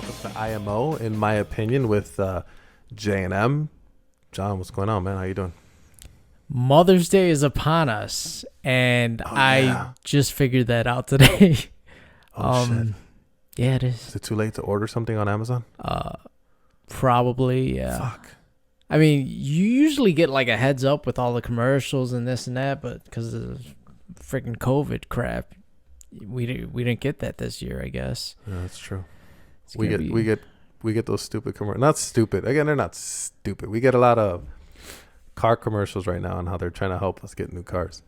Welcome to IMO, in my opinion, with J&M. John, what's going on, man? How you doing? Mother's Day is upon us, and I just figured that out today. Shit. Yeah, it Is is. it too late to order something on Amazon? Probably, yeah. Fuck. I mean, you usually get like a heads up with all the commercials and this and that, but because of freaking COVID crap, we didn't get that this year, I guess. Yeah, that's true. It's We gonna get those stupid commercials. Not stupid. Again, they're not stupid. We get a lot of car commercials right now on how they're trying to help us get new cars.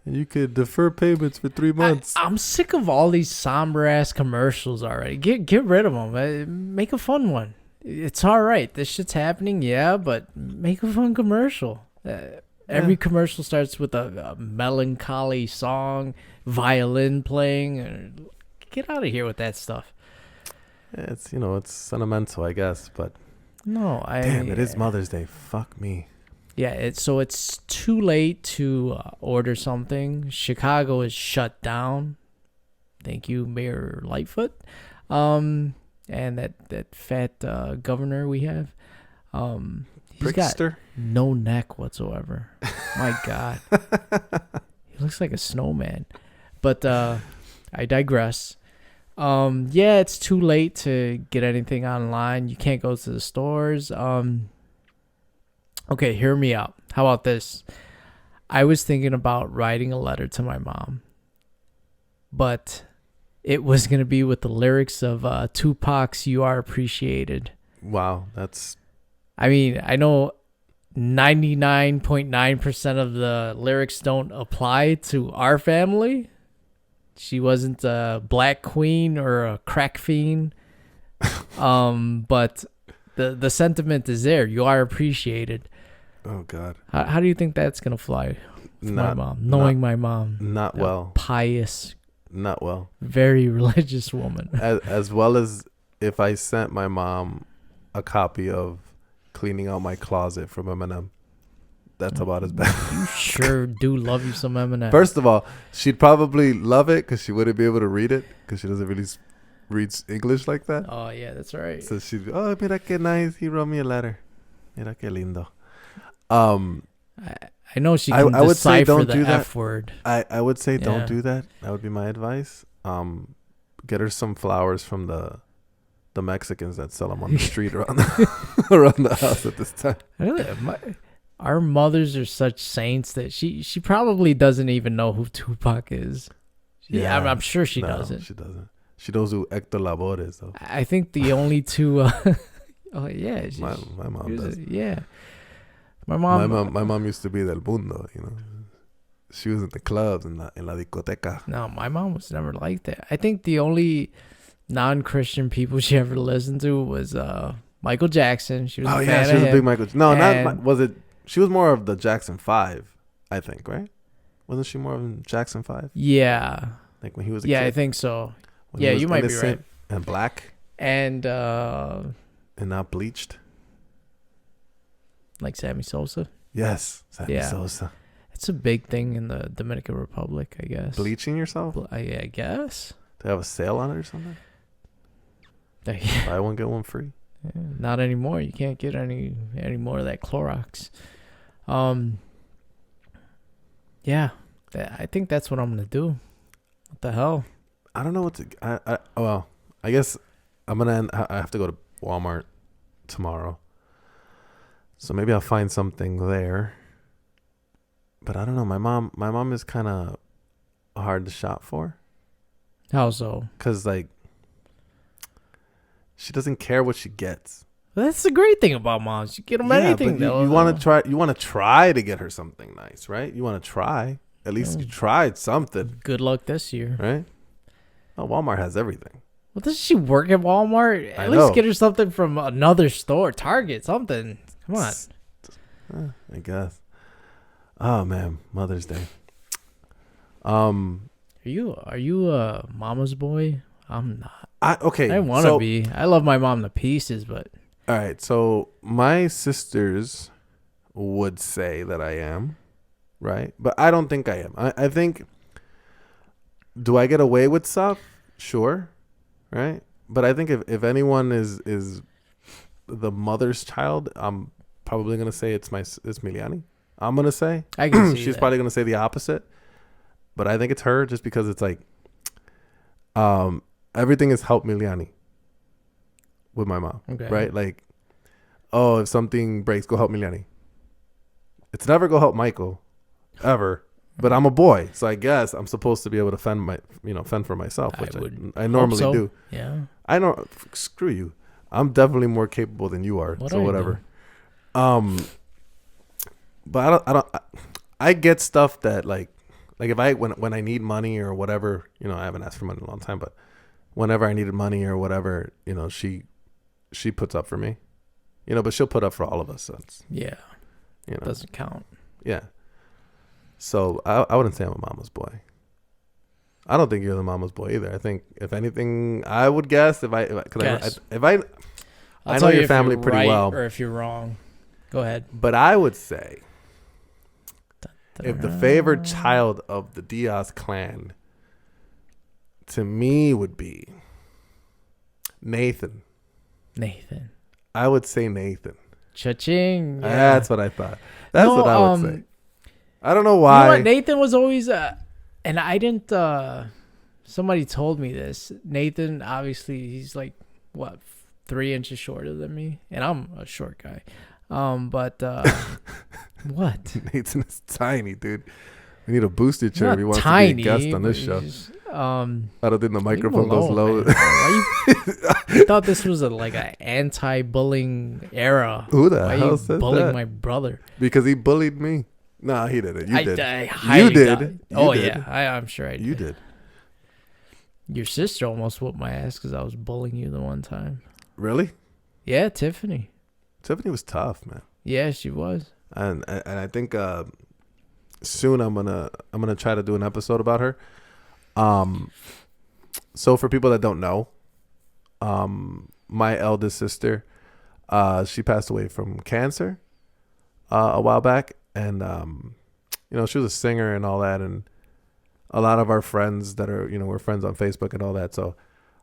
And you could defer payments for 3 months. I'm sick of all these somber ass commercials already. Get rid of them. Make a fun one. It's all right. This shit's happening, yeah, but make a fun commercial. Every commercial starts with a melancholy song, violin playing. Get out of here with that stuff. Yeah, it's sentimental, I guess, but No, damn, it is Mother's Day. Fuck me. Yeah, it's too late to order something. Chicago is shut down. Thank you, Mayor Lightfoot. And that fat governor we have. He's got Prickster? no neck whatsoever. My God. He looks like a snowman. But I digress. Yeah, it's too late to get anything online. You can't go to the stores. Okay, hear me out. How about this? I was thinking about writing a letter to my mom, but it was going to be with the lyrics of Tupac's You Are Appreciated. Wow, that's... I mean, I know 99.9% of the lyrics don't apply to our family. She wasn't a black queen or a crack fiend. But the sentiment is there. You are appreciated. Oh, God. How do you think that's going to fly for my mom? Knowing my mom. Not well. Pious, Not well. very religious woman. As well as if I sent my mom a copy of Cleaning Out My Closet from Eminem. That's about as bad. You sure do love you some Eminem. First of all, she'd probably love it because she wouldn't be able to read it because she doesn't really read English like that. Oh, yeah, that's right. So she'd be, oh, mira que nice. He wrote me a letter. Mira que lindo. I know she can I would say decipher don't the do that. F word. I would say Yeah. don't do that. That would be my advice. Get her some flowers from the Mexicans that sell them on the street around the house at this time. Really, our mothers are such saints that she probably doesn't even know who Tupac is. Yeah, I'm sure she doesn't. She doesn't. She knows who Hector Lavoe is, though. I think the only two. Oh yeah, My mom does. Yeah, my mom used to be del mundo, you know. She was in the clubs in la discoteca. No, my mom was never like that. I think the only non-Christian people she ever listened to was Michael Jackson. She was a fan she was of a him. big Michael. No, was it? She was more of the Jackson 5, I think, right? Wasn't she more of Jackson 5? Yeah. Like when he was a Yeah, kid? I think so. When Yeah, he was you might be innocent right. and black And and not bleached. like Sammy Sosa. Yes, Sammy Yeah. Sosa. It's a big thing in the Dominican Republic, I guess. Bleaching yourself? I guess. They have a sale on it or something? Buy one, get one free. Not anymore. You can't get any more of that Clorox. Yeah, I think that's what I'm gonna do. What the hell? I don't know what to... I guess I'm going to... I have to go to Walmart tomorrow. So maybe I'll find something there. But I don't know. My mom is kind of hard to shop for. How so? Because, like, she doesn't care what she gets. That's the great thing about moms. You get them anything. But you want to try. You want to try to get her something nice, right? You want to try. At least you tried something, Good luck this year. right? Oh, Walmart has everything. Well, doesn't she work at Walmart? I At know. least get her something from another store, Target, something. Come on. I guess. Oh man, Mother's Day. Are you a mama's boy? I'm not. I want to be. I love my mom to pieces, but All right, so my sisters would say that I am, right? But I don't think I am. I think, do I get away with stuff? Sure, right? But I think if anyone is the mother's child, I'm probably gonna say it's Miliani. I'm gonna say I can see she's that. probably gonna say the opposite, but I think it's her just because it's like, everything has helped Miliani with my mom, Okay. right? Like, oh, if something breaks, go help Miliani. It's never go help Michael, ever. But I'm a boy, so I guess I'm supposed to be able to fend for myself, which I normally so. do. Yeah. I know. Screw you. I'm definitely more capable than you are. What So are you whatever. But I get stuff that like if when I need money or whatever, I haven't asked for money in a long time, but whenever I needed money or whatever, she puts up for me, but she'll put up for all of us. So it's, Yeah. Doesn't count. yeah. So I wouldn't say I'm a mama's boy. I don't think you're the mama's boy either. I think if anything, I would guess if I I'll know tell you your if family you're pretty right well, or if you're wrong. Go ahead. but I would say if the favored child of the Diaz clan to me would be Nathan. I would say Nathan. Cha-ching. Yeah. That's what I thought. That's what I would say. I don't know why. You know what? Nathan was always, and I didn't, somebody told me this. Nathan, obviously, he's like, what, 3 inches shorter than me? And I'm a short guy. But, what? Nathan is tiny, dude. We need a booster chair Not if he wants tiny, to be a guest on this show. I don't think the microphone goes low. I thought this was like an anti-bullying era. Who the Why hell you said bullying that? my brother? Because he bullied me. Nah, he didn't. You did. I You highly did. doubt- You Oh did. yeah, I'm sure I did. You did. Your sister almost whooped my ass because I was bullying you the one time. Really? Yeah, Tiffany. Tiffany was tough, man. Yeah, she was. And I think soon I'm gonna try to do an episode about her. So for people that don't know, my eldest sister, she passed away from cancer a while back, and she was a singer and all that, and a lot of our friends that are we're friends on Facebook and all that. So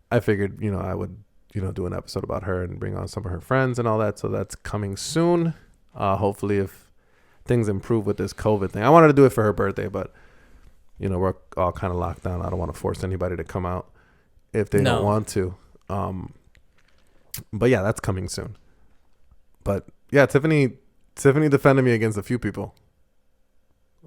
I figured I would do an episode about her and bring on some of her friends and all that. So that's coming soon. Hopefully, if things improve with this COVID thing, I wanted to do it for her birthday, but we're all kind of locked down. I don't want to force anybody to come out if they don't want to. But yeah, that's coming soon. But yeah, Tiffany defended me against a few people.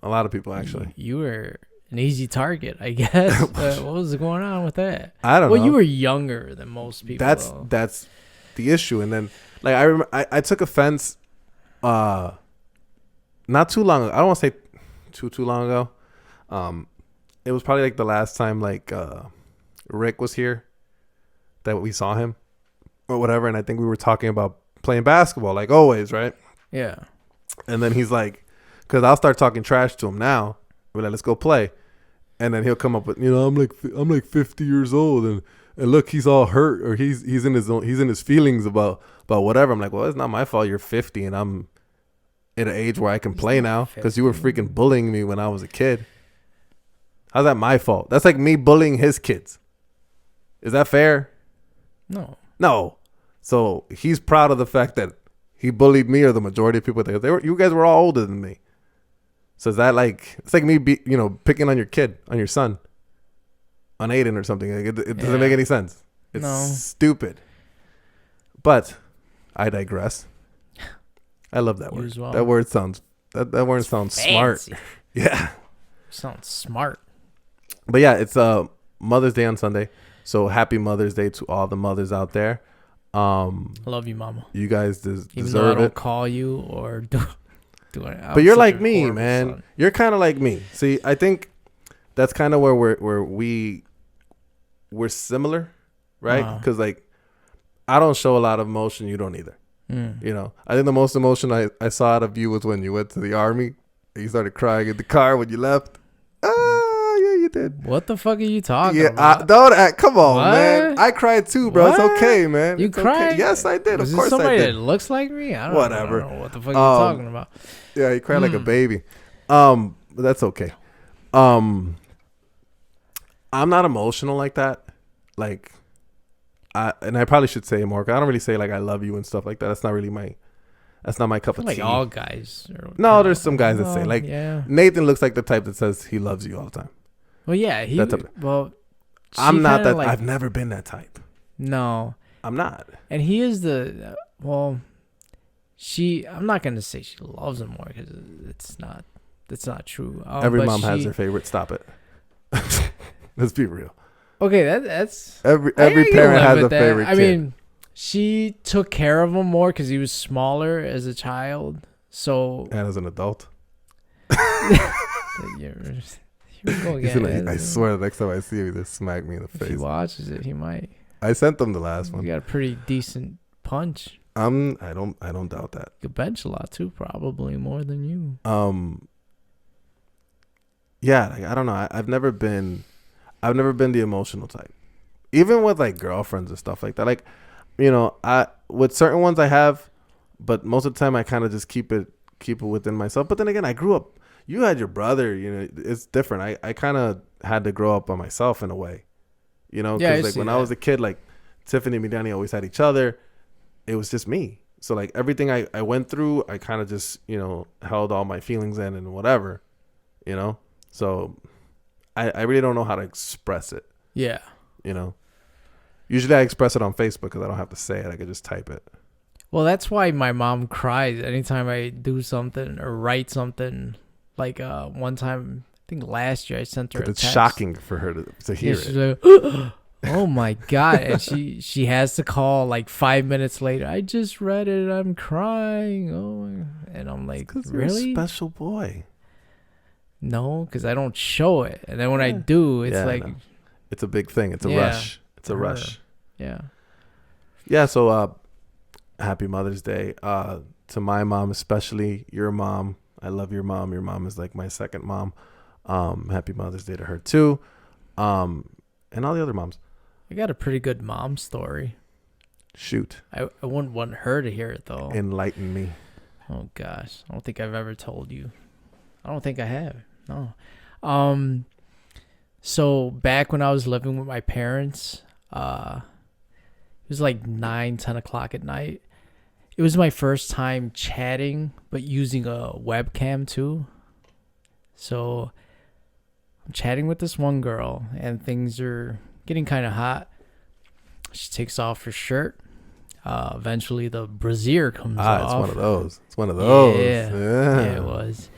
A lot of people, actually. You were an easy target, I guess. What was going on with that? I don't know. Well, you were younger than most people. That's the issue. And then, like, I remember I took offense not too long ago. I don't want to say too long ago. It was probably like the last time like Rick was here that we saw him or whatever, and I think we were talking about playing basketball like always, right? Yeah. And then he's like, because I'll start talking trash to him now. We're like, let's go play, and then he'll come up with, I'm like 50 years old, and look, he's all hurt, or he's in his feelings about whatever. I'm like, well, it's not my fault. You're 50, and I'm at an age where I can play now because you were freaking bullying me when I was a kid. How's that my fault? That's like me bullying his kids. Is that fair? No. So he's proud of the fact that he bullied me, or the majority of people there. You guys were all older than me. So is that like, it's like me picking on your kid, on your son, on Aiden or something. Like it doesn't make any sense. It's stupid. But I digress. I love that word. Well. That word sounds smart. Yeah. Sounds smart. But yeah, it's Mother's Day on Sunday. So happy Mother's Day to all the mothers out there. I love you, Mama. You guys Even deserve though I don't it. call you or do it. But you're like me, man. Son. You're kind of like me. See, I think that's kind of where we're similar, right? Because like I don't show a lot of emotion. You don't either. I think the most emotion I saw out of you was when you went to the army. And you started crying in the car when you left. Yeah, you did. What the fuck are you talking about? Don't act. Come on, man. I cried too, bro. What? It's okay, man. You cried? Okay. Yes, I did. Was of course I did. Somebody that looks like me? I don't know what the fuck you're talking about. Yeah, you cried like a baby. But that's okay. I'm not emotional like that. Like, I probably should say it more. 'Cause I don't really say like I love you and stuff like that. That's not my cup of Like tea. all guys. No, there's some guys that say like yeah. Nathan looks like the type that says he loves you all the time. Well, yeah. Well, I'm not that. Like, I've never been that type. No, I'm not. and he is the well. I'm not gonna say she loves him more because it's not. That's not true. Every mom has their favorite. Stop it. Let's be real. Okay, that's Every parent has a favorite. I mean, she took care of him more because he was smaller as a child. So and as an adult. I swear, the next time I see him, he just smack me in the face. If he watches it, he might. I sent them the last one. You got a pretty decent punch. I don't doubt that. You could bench a lot too, probably more than you. Yeah, like, I don't know. I've never been the emotional type. Even with like girlfriends and stuff like that. Like, you know, with certain ones I have, but most of the time I kind of just keep it within myself. But then again, I grew up. You had your brother. You know, it's different. I kind of had to grow up by myself in a way. You know, because like when I was a kid, like Tiffany and Danny always had each other. It was just me. So like everything I went through, I kind of just, you know, held all my feelings in and whatever, you know. So I really don't know how to express it. Yeah. You know, usually I express it on Facebook because I don't have to say it. I can just type it. Well, that's why my mom cries anytime I do something or write something. Like one time, I think last year, I sent her a text. It's shocking for her to hear it. She's like, oh my God. And she has to call like 5 minutes later. I just read it. I'm crying. Oh, and I'm like, really? You're a special boy. No, because I don't show it. And then when I do, it's like. No. It's a big thing. It's a rush. It's a rush. Yeah. Yeah. So happy Mother's Day. To my mom, especially your mom. I love your mom. Your mom is like my second mom. Happy Mother's Day to her too. And all the other moms. I got a pretty good mom story. Shoot. I wouldn't want her to hear it though. Enlighten me. Oh gosh. I don't think I've ever told you. I don't think I have. No. So back when I was living with my parents, it was like 9-10 o'clock at night. It was my first time chatting, but using a webcam too. So I'm chatting with this one girl, and things are getting kind of hot. She takes off her shirt. Eventually, the brassiere comes off. It's one of those. It's one of those. Yeah, it was.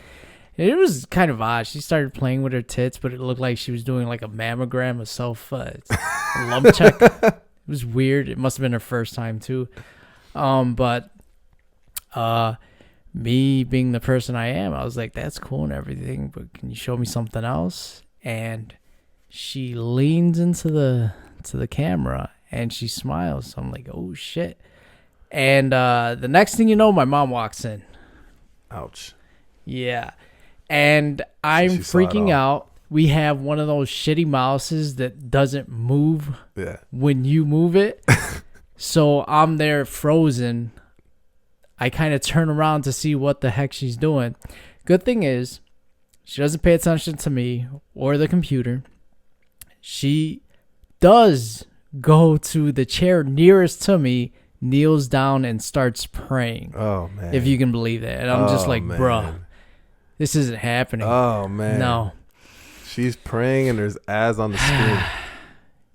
It was kind of odd. She started playing with her tits, but it looked like she was doing like a mammogram, a self lump check. It was weird. It must have been her first time too. But me being the person I am, I was like, that's cool and everything, but can you show me something else? And she leans into the camera and she smiles. So I'm like, oh shit. And the next thing you know, my mom walks in. Ouch. Yeah. And I'm freaking out. We have one of those shitty mouses that doesn't move when you move it. So I'm there frozen. I kind of turn around to see what the heck she's doing. Good thing is, she doesn't pay attention to me or the computer. She does go to the chair nearest to me, kneels down, and starts praying. Oh, man. If you can believe that. And I'm just like, bruh, this isn't happening. Oh, man. No. She's praying and there's ads on the screen.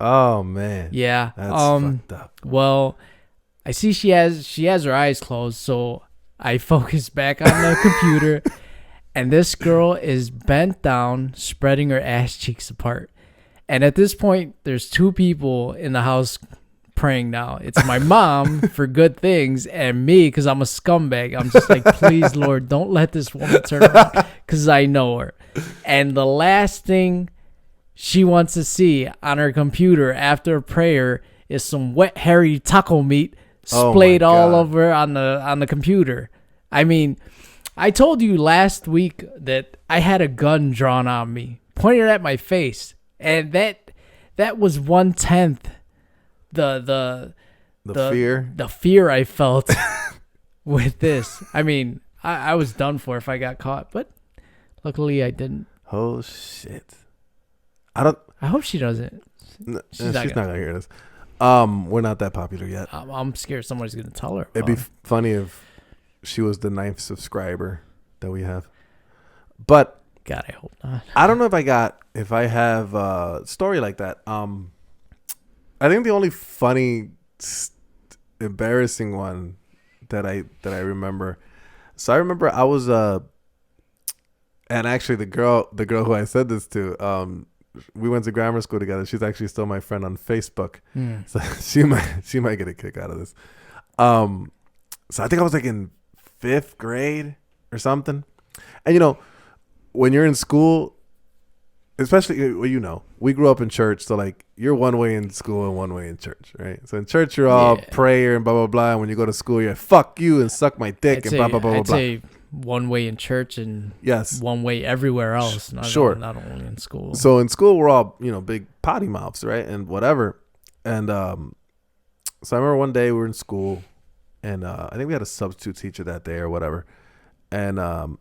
Oh, man. Yeah. That's fucked up. Well, I see she has her eyes closed, so I focus back on the computer, and this girl is bent down, spreading her ass cheeks apart. And at this point, there's two people in the house praying now. It's my mom for good things, and me because I'm a scumbag. I'm just like, please, Lord, don't let this woman turn around because I know her. And the last thing she wants to see on her computer after a prayer is some wet, hairy taco meat splayed all over on the computer. I mean, I told you last week that I had a gun drawn on me, pointed at my face, and that was 1/10 the fear I felt with this. I mean, I was done for if I got caught, but luckily I didn't. Oh shit! I hope she doesn't. She's not gonna hear this. We're not that popular yet. I'm scared somebody's gonna tell her. It'd be funny if she was the 9th subscriber that we have. But God, I hope not. I don't know if I have a story like that. I think the only funny, embarrassing one that I remember. So I remember I was and actually the girl who I said this to, we went to grammar school together. She's actually still my friend on Facebook. So she might get a kick out of this. So I think I was like in 5th grade or something. And you know, when you're in school, especially, well, you know, we grew up in church, so like you're one way in school and one way in church, right? So in church you're all prayer and blah blah blah, and when you go to school you're fuck you and suck my dick and blah blah blah blah. I'd say one way in church and one way everywhere else. Not only in school. So in school we're all, you know, big potty mouths, right? And whatever. And so I remember one day we were in school, and I think we had a substitute teacher that day or whatever, and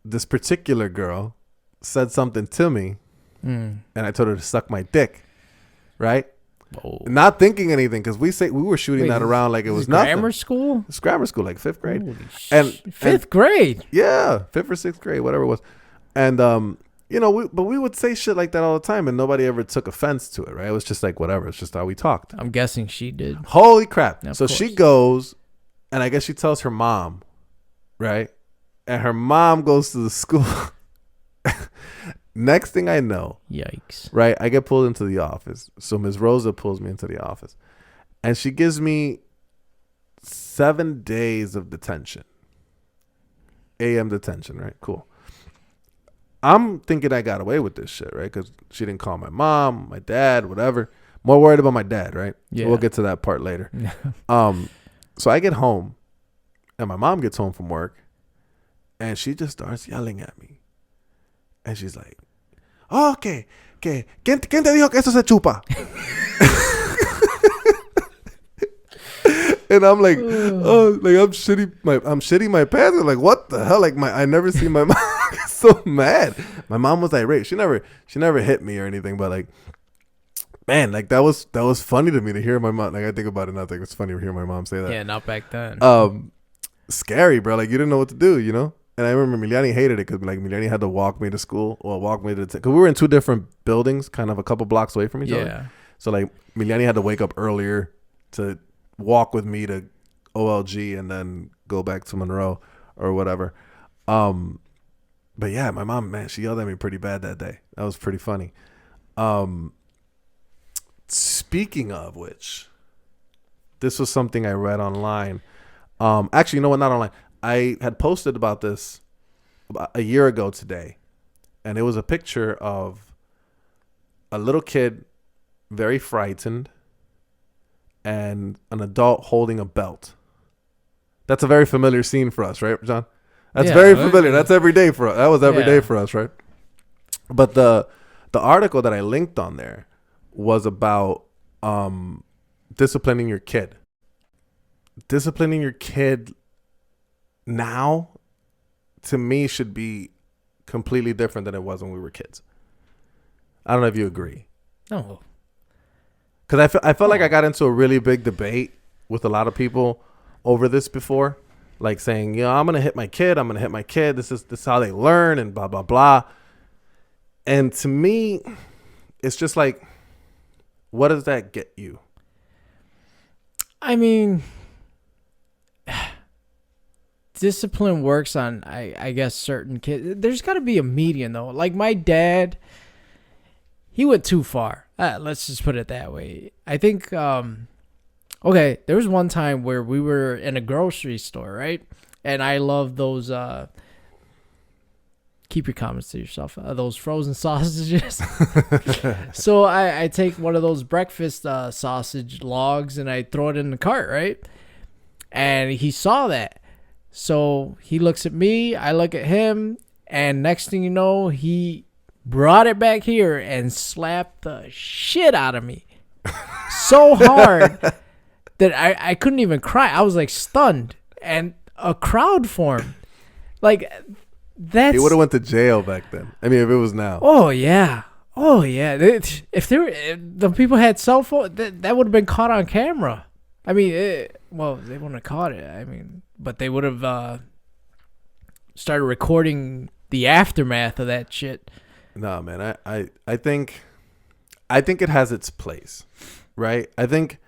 this particular girl said something to me, and I told her to suck my dick, right? Whoa. Not thinking anything, because we were shooting that around like it was nothing. Grammar school? It's grammar school, like 5th grade. And 5th grade? Yeah, 5th or 6th grade, whatever it was. And you know, we would say shit like that all the time, and nobody ever took offense to it, right? It was just like whatever. It's just how we talked. I'm guessing she did. Holy crap! So she goes, and I guess she tells her mom, right? And her mom goes to the school. Next thing I know, yikes! Right, I get pulled into the office. So Ms. Rosa pulls me into the office, and she gives me 7 days of detention. AM detention, right? Cool. I'm thinking I got away with this shit, right? Because she didn't call my mom, my dad, whatever. More worried about my dad, right? Yeah. We'll get to that part later. So I get home, and my mom gets home from work, and she just starts yelling at me. And she's like, oh, ¿Quién te dijo que eso se chupa? And I'm like, oh, like I'm shitting my pants. I'm like, what the hell? Like I never seen my mom so mad. My mom was irate. She never hit me or anything, but like, man, like that was funny to me to hear my mom. Like I think about it now, I think it's funny to hear my mom say that. Yeah, not back then. Scary, bro. Like you didn't know what to do, you know. And I remember Miliani hated it because like Miliani had to walk me to school or walk me to because we were in 2 different buildings, kind of a couple blocks away from each other. So like Miliani had to wake up earlier to walk with me to OLG and then go back to Monroe or whatever. But yeah, my mom, man, she yelled at me pretty bad that day. That was pretty funny. Speaking of which, this was something I read online. Actually, you know what? Not online. I had posted about this about a year ago today, and it was a picture of a little kid, very frightened, and an adult holding a belt. That's a very familiar scene for us, right, John? That's very familiar. That's every day for us. That was every day for us, right? But the article that I linked on there was about disciplining your kid. Disciplining your kid now, to me, should be completely different than it was when we were kids. I don't know if you agree. No. Because I felt like I got into a really big debate with a lot of people over this before. Like saying, you know, I'm going to hit my kid. This is how they learn and blah, blah, blah. And to me, it's just like, what does that get you? I mean, discipline works on, I guess, certain kids. There's got to be a median, though. Like my dad, he went too far. Let's just put it that way. I think, okay, there was one time where we were in a grocery store, right? And I love those, keep your comments to yourself, those frozen sausages. So I take one of those breakfast sausage logs and I throw it in the cart, right? And he saw that. So he looks at me, I look at him, and next thing you know, he brought it back here and slapped the shit out of me so hard that I couldn't even cry. I was like stunned, and a crowd formed. Like that's. He would have went to jail back then. I mean, if it was now. Oh yeah. Oh yeah, if the people had cell phone, that would have been caught on camera. I mean, well, they wouldn't have caught it. I mean, but they would have started recording the aftermath of that shit. No, man. I think it has its place, right? I think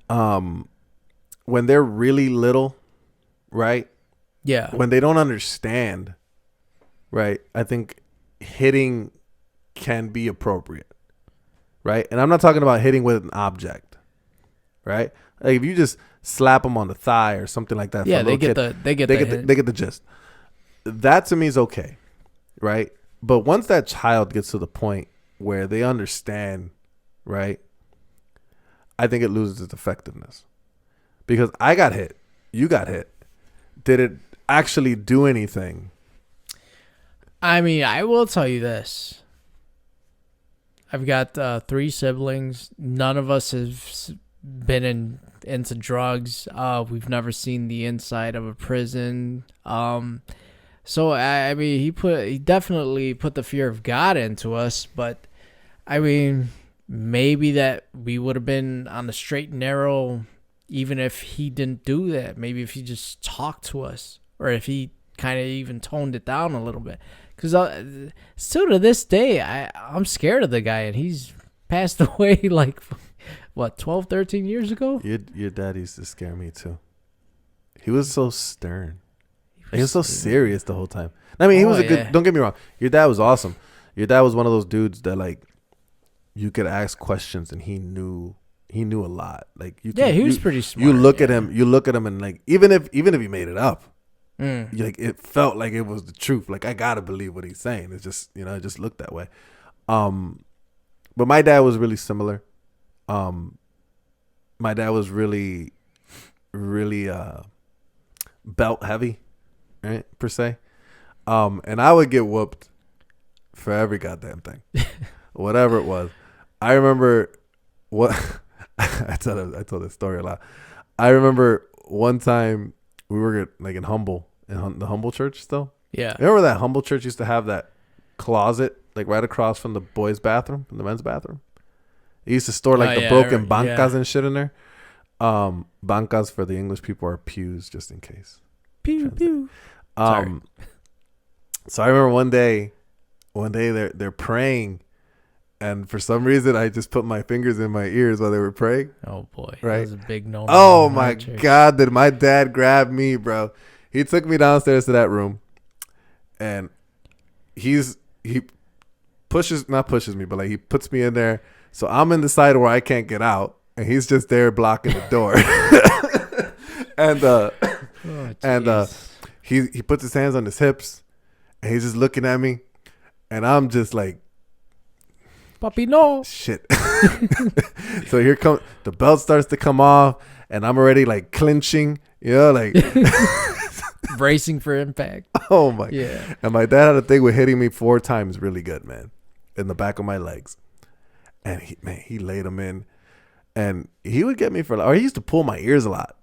when they're really little, right? Yeah. When they don't understand, right? I think hitting can be appropriate, right? And I'm not talking about hitting with an object, right? Like if you just slap them on the thigh or something like that. Yeah, they get they get the gist. That to me is okay, right? But once that child gets to the point where they understand, right? I think it loses its effectiveness because I got hit, you got hit. Did it actually do anything? I mean, I will tell you this. I've got 3 siblings. None of us have been into drugs. We've never seen the inside of a prison. So I mean, he definitely put the fear of God into us. But I mean, maybe that we would have been on the straight and narrow, even if he didn't do that. Maybe if he just talked to us, or if he kind of even toned it down a little bit. Because still to this day, I'm scared of the guy, and he's passed away like, what, 12, 13 years ago? Your dad used to scare me too. He was so stern. He was so serious the whole time. I mean, he was a good, don't get me wrong. Your dad was awesome. Your dad was one of those dudes that like, you could ask questions and he knew a lot. Like he was pretty smart. You look at him and like, even if he made it up, like it felt like it was the truth. Like I gotta believe what he's saying. It's just it just looked that way. But my dad was really similar. My dad was really belt heavy, right, per se. And I would get whooped for every goddamn thing, whatever it was. I remember what I told this story a lot. I remember one time we were like in the Humble Church still. Yeah. Remember that Humble Church used to have that closet like right across from the boys' bathroom, from the men's bathroom. It used to store like the broken bancas and shit in there. Bancas for the English people are pews, just in case. Pew pew. So I remember one day they're praying, and for some reason I just put my fingers in my ears while they were praying. Oh boy, right? That was a big no. Oh my God, did my dad grab me, bro? He took me downstairs to that room, and he not pushes me, but like he puts me in there. So I'm in the side where I can't get out, and he's just there blocking the door. and he puts his hands on his hips, and he's just looking at me, and I'm just like, Papi, no. Shit. So here comes the belt starts to come off, and I'm already like clinching, like bracing for impact. Oh my! Yeah. And my dad had a thing with hitting me 4 times, really good, man, in the back of my legs. And he laid them in, and he would get me or he used to pull my ears a lot.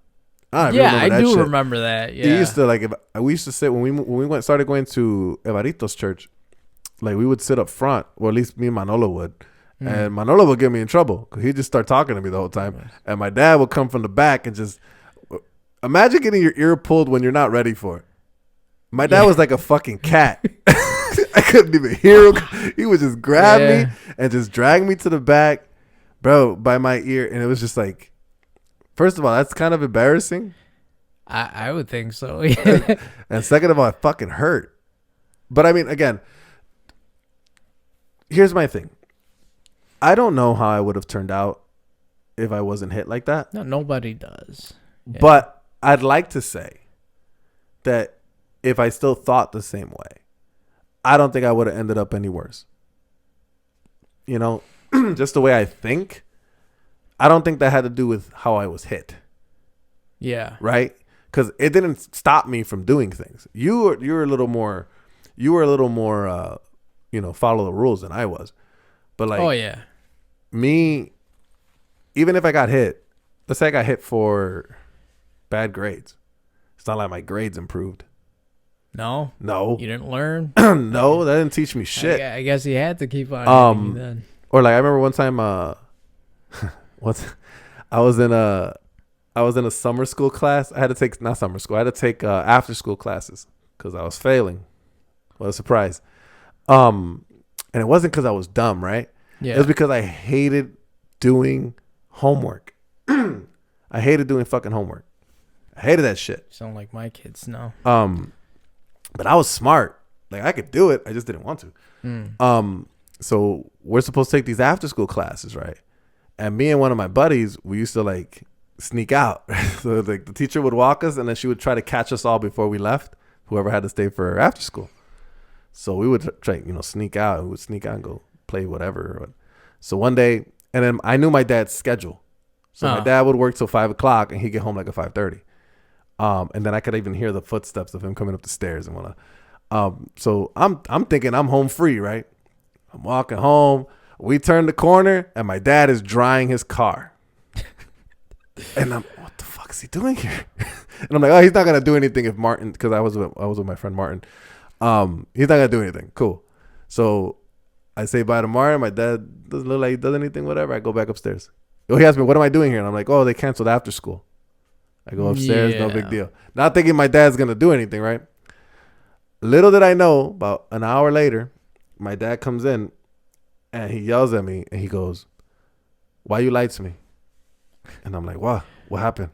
I do remember that. Yeah, he used to like we used to sit when we started going to Evarito's church, like we would sit up front, or at least me and Manolo would, and Manolo would get me in trouble because he'd just start talking to me the whole time, and my dad would come from the back and just imagine getting your ear pulled when you're not ready for it. My dad was like a fucking cat. I couldn't even hear him. He would just grab me and just drag me to the back, bro, by my ear. And it was just like, first of all, that's kind of embarrassing. I would think so. And second of all, it fucking hurt. But I mean, again, here's my thing. I don't know how I would have turned out if I wasn't hit like that. No, nobody does. Yeah. But I'd like to say that if I still thought the same way, I don't think I would have ended up any worse. Just the way I think. I don't think that had to do with how I was hit. Yeah. Right? Because it didn't stop me from doing things. You were a little more, follow the rules than I was. But like, oh yeah, me, even if I got hit, let's say I got hit for bad grades, it's not like my grades improved. No, No. you didn't learn. No, that didn't teach me shit. I guess he had to keep on hitting you then. Or like I remember one time what's I was in a summer school class. I had to take not summer school. I had to take after school classes cuz I was failing. What a surprise. And it wasn't cuz I was dumb, right? Yeah. It was because I hated doing homework. I hated doing fucking homework. I hated that shit. Sound like my kids now. But I was smart. Like I could do it. I just didn't want to. So we're supposed to take these after school classes, right? And me and one of my buddies, we used to like sneak out. So like the teacher would walk us, and then she would try to catch us all before we left. Whoever had to stay for after school. So we would try, sneak out. We would sneak out and go play whatever. So one day, and then I knew my dad's schedule. So my dad would work till 5:00, and he'd get home like at 5:30. And then I could even hear the footsteps of him coming up the stairs and whatnot. So I'm thinking I'm home free, right? I'm walking home. We turn the corner, and my dad is drying his car. And I'm, what the fuck is he doing here? And I'm like, oh, he's not gonna do anything if Martin, because I was with my friend Martin. He's not gonna do anything. Cool. So I say bye to Martin. My dad doesn't look like he does anything. Whatever. I go back upstairs. He asked me, what am I doing here? And I'm like, oh, they canceled after school. I go upstairs, no big deal. Not thinking my dad's going to do anything, right? Little did I know, about an hour later, my dad comes in and he yells at me and he goes, why you lied to me? And I'm like, what? What happened?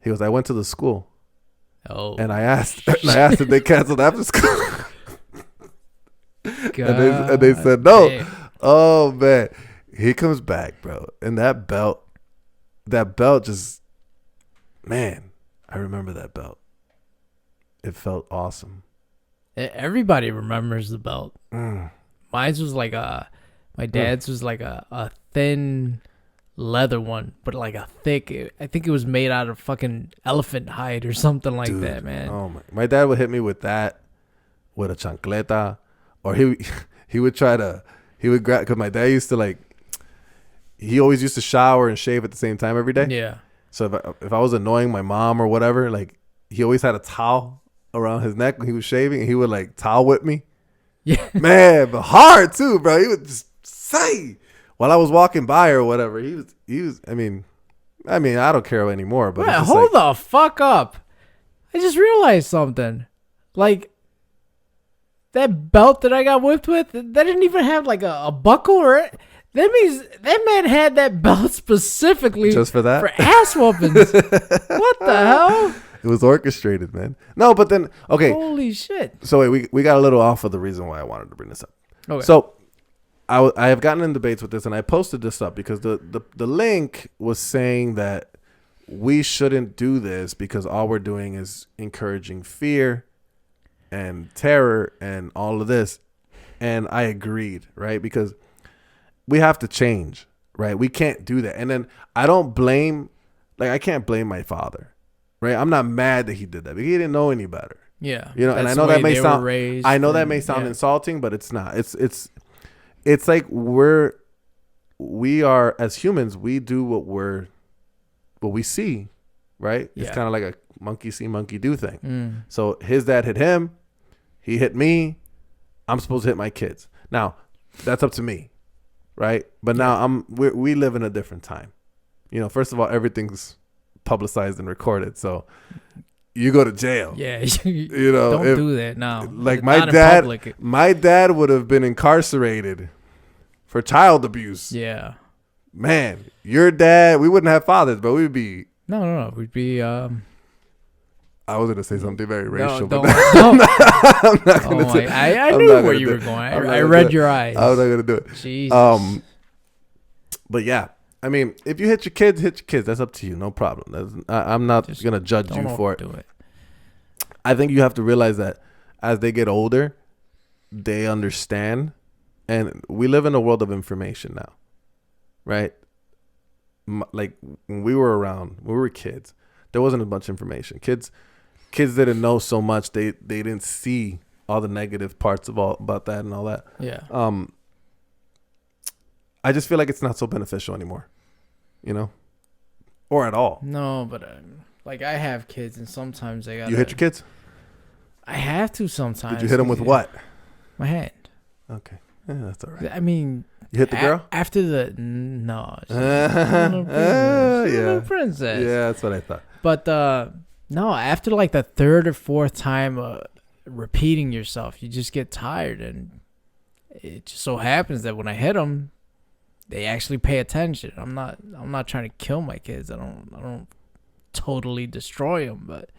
He goes, I went to the school. Oh. And I asked if they canceled after school. and they said no. Damn. Oh, man. He comes back, bro. And that belt just, man, I remember that belt. It felt awesome. Everybody remembers the belt. Mine's was like my dad's was like a thin leather one, but like a thick, I think it was made out of fucking elephant hide or something like that, man. Oh my dad would hit me with that, with a chancleta, or he would grab, because my dad used to he always used to shower and shave at the same time every day. Yeah. So if I was annoying my mom or whatever, like he always had a towel around his neck when he was shaving, and he would like towel whip me. Yeah. Man, but hard too, bro. He would just say while I was walking by or whatever. He was. I mean, I don't care anymore. But hold the fuck up. I just realized something. Like that belt that I got whipped with, that didn't even have like a buckle or. That means that man had that belt specifically just for that, for ass whoopings. What the hell? It was orchestrated, man. No, but then okay. Holy shit. So wait, we got a little off of the reason why I wanted to bring this up. Okay. So I have gotten in debates with this, and I posted this up because the link was saying that we shouldn't do this because all we're doing is encouraging fear and terror and all of this. And I agreed, right? Because we have to change, right? We can't do that. And then I can't blame my father, right? I'm not mad that he did that because he didn't know any better. Yeah. And I know that may sound insulting, but it's not. It's like we are, as humans, we do what we see, right? Yeah. It's kind of like a monkey see, monkey do thing. So his dad hit him, he hit me, I'm supposed to hit my kids. Now, that's up to me. Right. But now we live in a different time. First of all, everything's publicized and recorded. So you go to jail. Yeah. Don't do that now. Like my dad would have been incarcerated for child abuse. Yeah. Man, your dad, we wouldn't have fathers, but we'd be. No. We'd be. I was going to say something very racial. Don't. I'm not going to say. I knew where you were going. I read your eyes. I was not going to do it. Jesus. But yeah, I mean, if you hit your kids, That's up to you. No problem. I'm not going to judge you for it. I think you have to realize that as they get older, they understand. And we live in a world of information now, right? Like when we were around, when we were kids, there wasn't a bunch of information. Kids didn't know so much. They didn't see all the negative parts of about that and all that. Yeah. I just feel like it's not so beneficial anymore, or at all. No, but like I have kids, and sometimes they got. You hit your kids? I have to sometimes. Did you hit him with what? My hand. Okay. Yeah, that's all right. I mean, You hit the girl? After the no, she's a little princess. She's a little princess. Yeah, that's what I thought. But no, after like the third or fourth time repeating yourself, you just get tired, and it just so happens that when I hit them, they actually pay attention. I'm not trying to kill my kids. I don't totally destroy them, but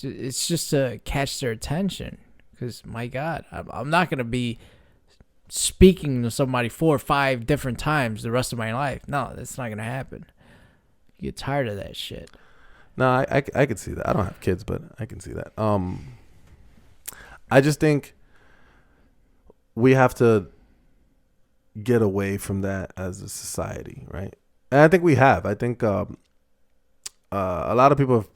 it's just to catch their attention. Because my God, I'm not gonna be speaking to somebody 4 or 5 different times the rest of my life. No, that's not gonna happen. You get tired of that shit. No, I could see that. I don't have kids, but I can see that. I just think we have to get away from that as a society, right? And I think we have. I think a lot of people have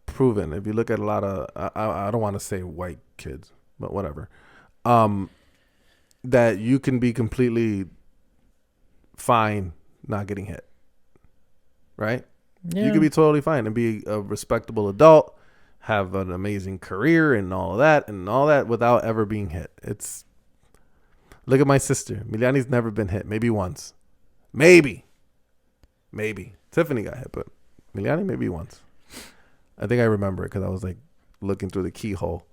proven. If you look at a lot of, I don't want to say white kids, but whatever, that you can be completely fine not getting hit, right? Yeah. You could be totally fine and be a respectable adult, have an amazing career and all that without ever being hit. It's look at my sister. Miliani's never been hit. Maybe once. Maybe. Tiffany got hit, but Miliani maybe once. I think I remember it because I was like looking through the keyhole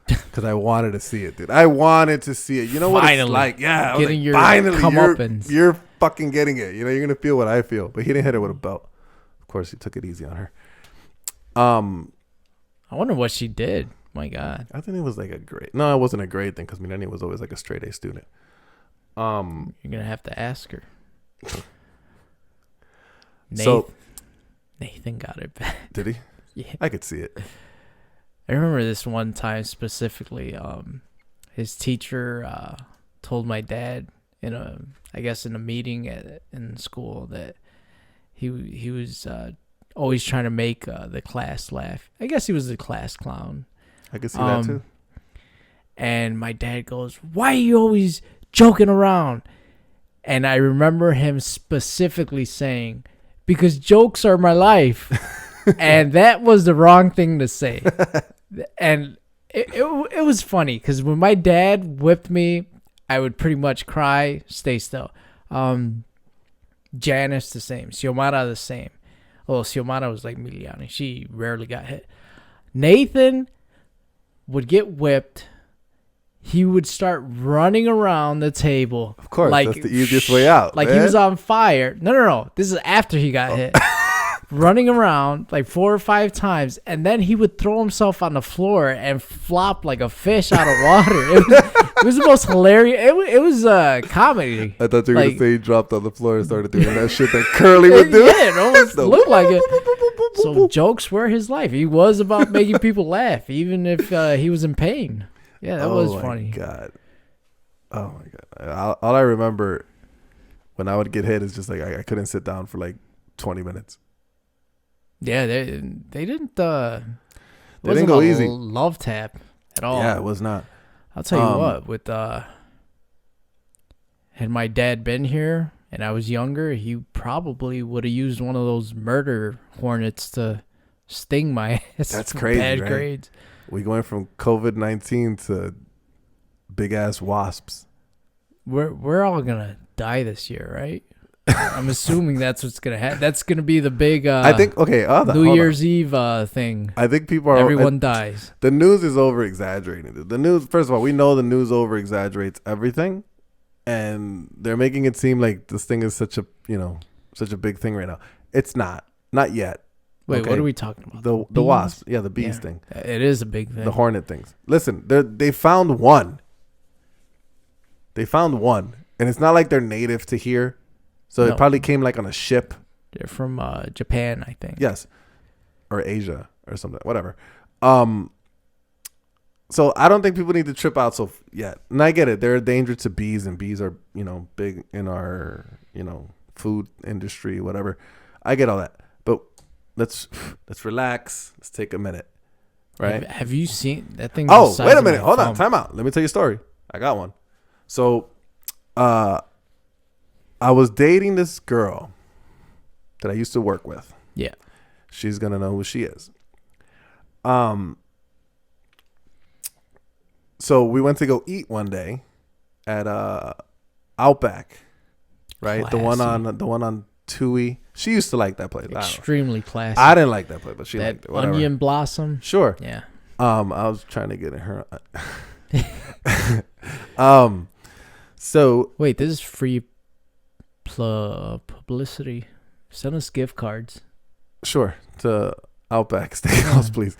because I wanted to see it, dude. I wanted to see it. You know Finally, what it's like? Yeah, I was getting like, your finally, comeuppance. you're fucking getting it. You know, you're gonna feel what I feel. But he didn't hit her with a belt. Of course, he took it easy on her. I wonder what she did. My God. I think it was like a grade. No, it wasn't a grade thing because Milani was always like a straight A student. You're gonna have to ask her. Nathan got it back. Did he? Yeah. I could see it. I remember this one time specifically. His teacher told my dad in a meeting in school that he was always trying to make the class laugh. I guess he was the class clown. I could see that too. And my dad goes, "Why are you always joking around?" And I remember him specifically saying, "Because jokes are my life." And that was the wrong thing to say. And it was funny because when my dad whipped me, I would pretty much cry, stay still. Janice the same. Xiomara the same. Well, Xiomara was like Miliani. She rarely got hit. Nathan would get whipped. He would start running around the table. Of course, like, that's the easiest way out. Like man. he was on fire. No. This is after he got hit. Running around like 4 or 5 times, and then he would throw himself on the floor and flop like a fish out of water. It was the most hilarious. It was comedy. I thought you were going to say he dropped on the floor and started doing that shit that Curly would do. Yeah, it almost looked like it. So jokes were his life. He was about making people laugh, even if he was in pain. Yeah, that was funny. Oh my God. All I remember when I would get hit is just like I couldn't sit down for like 20 minutes. Yeah, they didn't. They didn't go easy. Love tap at all. Yeah, it was not. I'll tell you what. With had my dad been here and I was younger, he probably would have used one of those murder hornets to sting my ass. That's crazy. Bad right? grades. We going from COVID-19 to big ass wasps. We're all gonna die this year, right? I'm assuming that's what's gonna happen. That's gonna be the big. I think New Year's Eve thing. I think people are. Everyone dies. The news is over exaggerating. The news. First of all, we know the news over exaggerates everything, and they're making it seem like this thing is such a big thing right now. It's not yet. Wait, okay? What are we talking about? The wasp. Yeah, the bees thing. It is a big thing. The hornet things. Listen, they found one. They found one, and it's not like they're native to here. So it probably came like on a ship. They're from Japan, I think. Yes. Or Asia or something. Whatever. So I don't think people need to trip out yet. And I get it. They're a danger to bees, and bees are, big in our, food industry, whatever. I get all that. But let's relax. Let's take a minute. Right? Have you seen that thing? Oh, wait a minute. Hold on. Time out. Let me tell you a story. I got one. So, I was dating this girl that I used to work with. Yeah. She's going to know who she is. So we went to go eat one day at Outback, right? Classy. The one on Tui. She used to like that place. Extremely classy. I didn't like that place, but she that liked it. Whatever. onion blossom. Sure. Yeah. I was trying to get her. um, so Wait, this is free publicity. Send us gift cards. sure to Outback Steakhouse, please.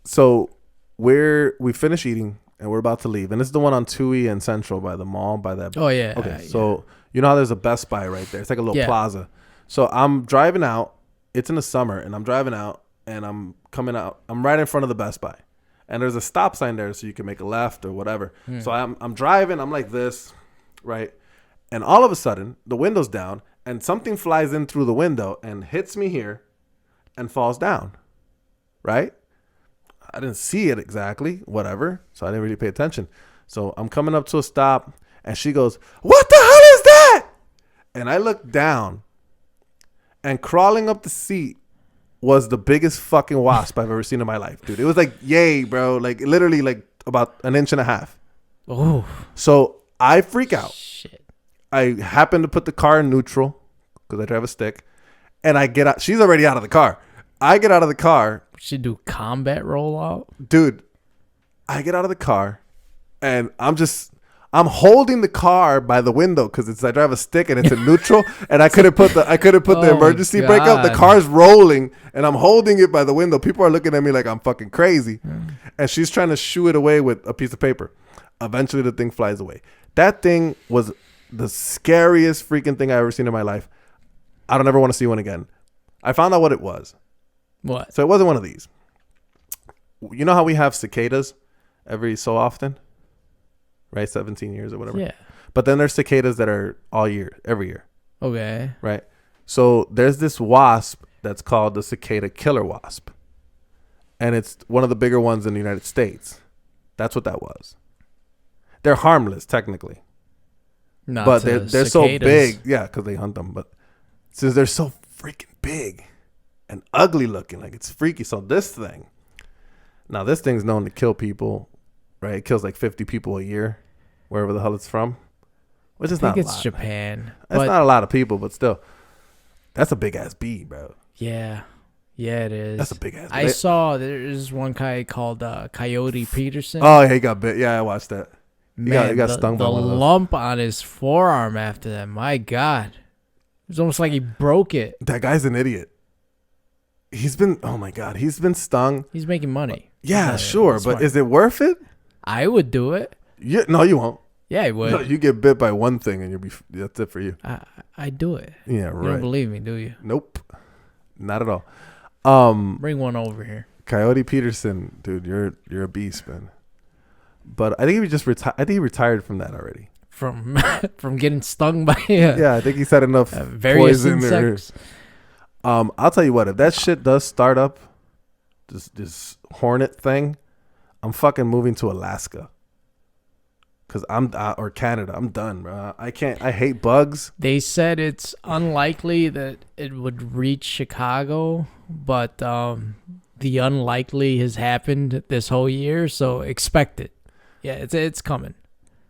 So we finish eating and we're about to leave, and this is the one on Tui and Central by the mall by that. Oh yeah. Okay, so you know how there's a Best Buy right there? It's like a little Yeah. plaza. So I'm driving out. It's in the summer, and I'm driving out, and I'm coming out. I'm right in front of the Best Buy, and there's a stop sign there, so you can make a left or whatever. So I'm driving. I'm like this, right, and all of a sudden the window's down, and something flies in through the window and hits me here, and falls down, right. I didn't see it exactly, whatever, so I didn't really pay attention. So I'm coming up to a stop, and she goes, "What the hell is that?" And I look down, and crawling up the seat was the biggest fucking wasp I've ever seen in my life, dude. It was like, yay, bro. Like, literally, like, about an inch and a half. Oh. So I freak out. Shit. I happen to put the car in neutral, because I drive a stick, and I get out. She's already out of the car. I get out of the car. Should do combat rollout. Dude, I get out of the car, and I'm holding the car by the window because I drive a stick and it's in neutral, and I couldn't put the emergency brake up. The God. car's rolling, and I'm holding it by the window. People are looking at me like I'm fucking crazy, and she's trying to shoo it away with a piece of paper. Eventually, the thing flies away. That thing was the scariest freaking thing I've ever seen in my life. I don't ever want to see one again. I found out what it was. What? So it wasn't one of these. You know how we have cicadas every so often? Right? 17 years or whatever. Yeah. But then there's cicadas that are all year, every year. Okay. Right? So there's this wasp that's called the cicada killer wasp. And it's one of the bigger ones in the United States. That's what that was. They're harmless, technically. Not But to they're so cicadas. big. Yeah, because they hunt them. But since they're so freaking big and ugly looking, like it's freaky. So this thing's known to kill people, right? It kills like 50 people a year, wherever the hell it's from, which is I not think a it's lot. Japan. That's But not a lot of people, but still, that's a big ass bee, bro. yeah. Yeah, it is. That's a big ass bee. I saw there's one guy called Coyote Peterson. Oh, yeah, he got bit. Yeah, I watched that. Man, he got the, stung by the one of those. lump on his forearm after that. My God. It was almost like he broke it. That guy's an idiot. Oh my God, he's been stung. He's making money. Yeah, Yeah, sure, that's but smart. is it worth it? I would do it. No, you won't. Yeah, I would. No, you get bit by one thing and that's it for you. I'd do it. Yeah, You don't right. believe me, do you? Nope, not at all. Bring one over here. Coyote Peterson, dude, you're a beast, man. But I think he just retired. I think he retired from that already. From from getting stung by Yeah, I think he's had enough various poison. insects. I'll tell you what, if that shit does start up, this hornet thing, I'm fucking moving to Alaska. Cause or Canada. I'm done, bro. I can't. I hate bugs. They said it's unlikely that it would reach Chicago, but the unlikely has happened this whole year, so expect it. Yeah, it's coming.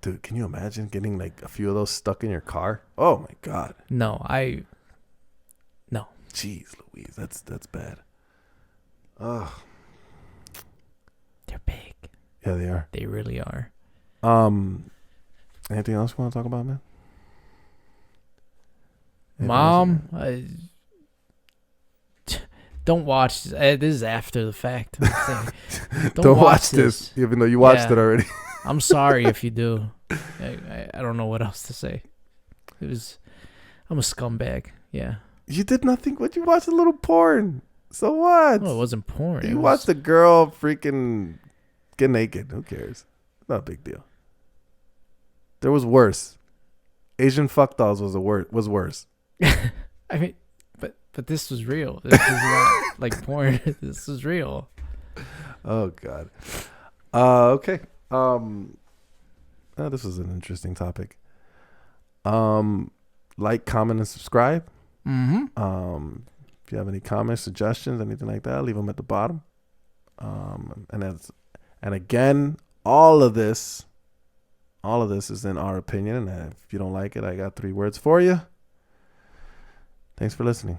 Dude, can you imagine getting like a few of those stuck in your car? Oh my God. No. Jeez Louise, that's bad. Ugh. They're big. Yeah, they are. They really are. Anything else you want to talk about, man? Anything Mom, else? don't watch this. This is after the fact. Don't watch this, even though you watched Yeah. it already. I'm sorry if you do. I don't know what else to say. I'm a scumbag. Yeah. You did nothing, but you watched a little porn. So what? Well, it wasn't porn. You watched a girl freaking get naked. Who cares? Not a big deal. There was worse. Asian fuck dolls was worse. I mean, but this was real. This is not like porn. This is real. Oh God. Okay. This was an interesting topic. Like, comment, and subscribe. Mm-hmm. If you have any comments, suggestions, anything like that, leave them at the bottom. And And again, all of this is in our opinion. And if you don't like it, I got 3 words for you. Thanks for listening.